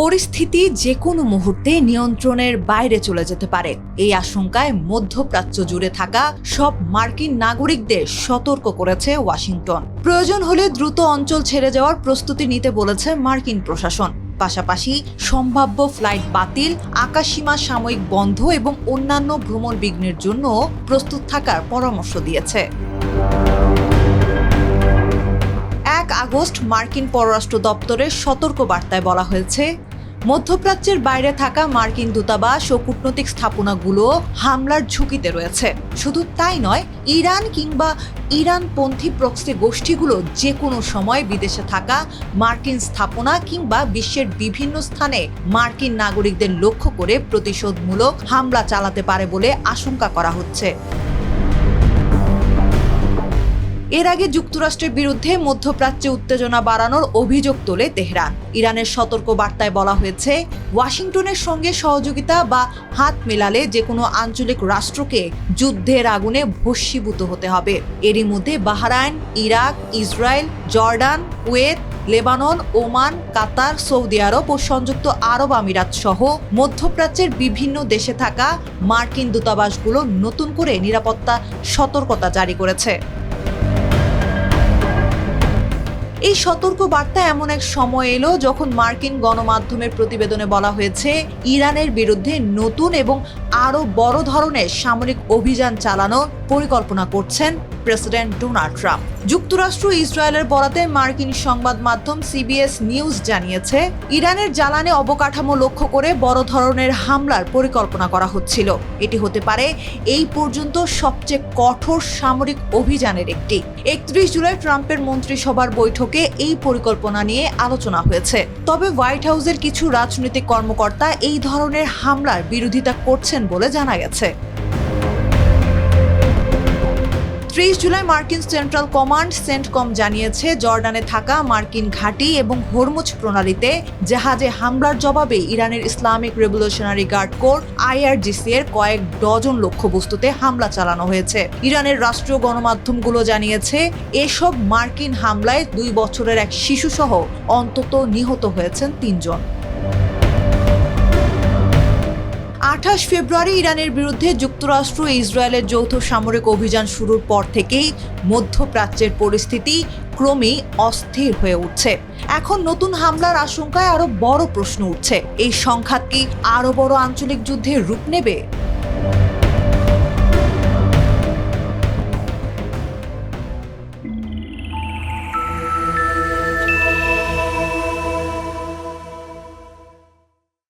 পরিস্থিতি যে কোনো মুহূর্তে নিয়ন্ত্রণের বাইরে চলে যেতে পারে। এই আশঙ্কায় মধ্যপ্রাচ্য জুড়ে থাকা সব মার্কিন নাগরিকদের সতর্ক করেছে ওয়াশিংটন। প্রয়োজন হলে দ্রুত অঞ্চল ছেড়ে যাওয়ার প্রস্তুতি নিতে বলেছে মার্কিন প্রশাসন। পাশাপাশি সম্ভাব্য ফ্লাইট বাতিল, আকাশসীমা সাময়িক বন্ধ এবং অন্যান্য ভ্রমণ বিঘ্নের জন্য প্রস্তুত থাকার পরামর্শ দিয়েছে। 1 আগস্ট মার্কিন পররাষ্ট্র দপ্তরের সতর্ক বার্তায় বলা হয়েছে, মধ্যপ্রাচ্যের বাইরে থাকা মার্কিন দূতাবাস ও কূটনৈতিক স্থাপনাগুলো হামলার ঝুঁকিতে রয়েছে। শুধু তাই নয়, ইরান কিংবা ইরানপন্থী প্রক্সি গোষ্ঠীগুলো যে কোনো সময় বিদেশে থাকা মার্কিন স্থাপনা কিংবা বিশ্বের বিভিন্ন স্থানে মার্কিন নাগরিকদের লক্ষ্য করে প্রতিশোধমূলক হামলা চালাতে পারে বলে আশঙ্কা করা হচ্ছে। এর আগে যুক্তরাষ্ট্রের বিরুদ্ধে মধ্যপ্রাচ্যে উত্তেজনা বাড়ানোর অভিযোগ তোলে তেহরান। ইরানের সতর্ক বার্তায় বলা হয়েছে, ওয়াশিংটনের সঙ্গে সহযোগিতা বা হাত মেলালে যে কোনো আঞ্চলিক রাষ্ট্রকে যুদ্ধের আগুনে ভস্মীভূত হতে হবে। এরই মধ্যে Bahrain, Iraq, Israel, Jordan, Kuwait, Lebanon, Oman, Qatar, সৌদি আরব ও সংযুক্ত আরব আমিরাত সহ মধ্যপ্রাচ্যের বিভিন্ন দেশে থাকা মার্কিন দূতাবাসগুলো নতুন করে নিরাপত্তা সতর্কতা জারি করেছে। এই সতর্ক বার্তা এমন এক সময় এলো যখন মার্কিন গণমাধ্যমের প্রতিবেদনে বলা হয়েছে, ইরানের বিরুদ্ধে নতুন এবং আরও বড় ধরনের সামরিক অভিযান চালানোর পরিকল্পনা করছেন প্রেসিডেন্ট ডোনাল্ড ট্রাম্প। যুক্তরাষ্ট্র ইসরায়েলের বরাতে মার্কিন সংবাদ মাধ্যম সিবিএস নিউজ জানিয়েছে, ইরানের জ্বালানি অবকাঠামো লক্ষ্য করে বড় ধরনের হামলার পরিকল্পনা করা হচ্ছিল। এটি হতে পারে এই পর্যন্ত সবচেয়ে কঠোর সামরিক অভিযানের একটি। 31 জুলাই ট্রাম্পের মন্ত্রিসভার বৈঠকে এই পরিকল্পনা নিয়ে আলোচনা হয়েছে। তবে হোয়াইট হাউসের কিছু রাজনৈতিক কর্মকর্তা এই ধরনের হামলার বিরোধিতা করছেন বলে জানা গেছে। 30 জুলাই মার্কিন সেন্ট্রাল কমান্ড সেন্টকম জানিয়েছে, জর্ডানে থাকা মার্কিন ঘাঁটি এবং হরমুজ প্রণালীতে জাহাজে হামলার জবাবে ইরানের Islamic revolutionary guard corps IRGC এর কয়েক ডজন লক্ষ্যবস্তুতে হামলা চালানো হয়েছে। ইরানের রাষ্ট্রীয় গণমাধ্যমগুলো জানিয়েছে, এসব মার্কিন হামলায় 2 বছরের এক শিশুসহ অন্তত নিহত হয়েছেন 3 জন। 28 ফেব্রুয়ারি ইরানের বিরুদ্ধে যুক্তরাষ্ট্র ও ইসরায়েলের যৌথ সামরিক অভিযান শুরুর পর থেকেই মধ্যপ্রাচ্যের পরিস্থিতি ক্রমেই অস্থির হয়ে উঠছে। এখন নতুন হামলার আশঙ্কায় আরো বড় প্রশ্ন উঠছে, এই সংঘাত কি আরো বড় আঞ্চলিক যুদ্ধের রূপ নেবে?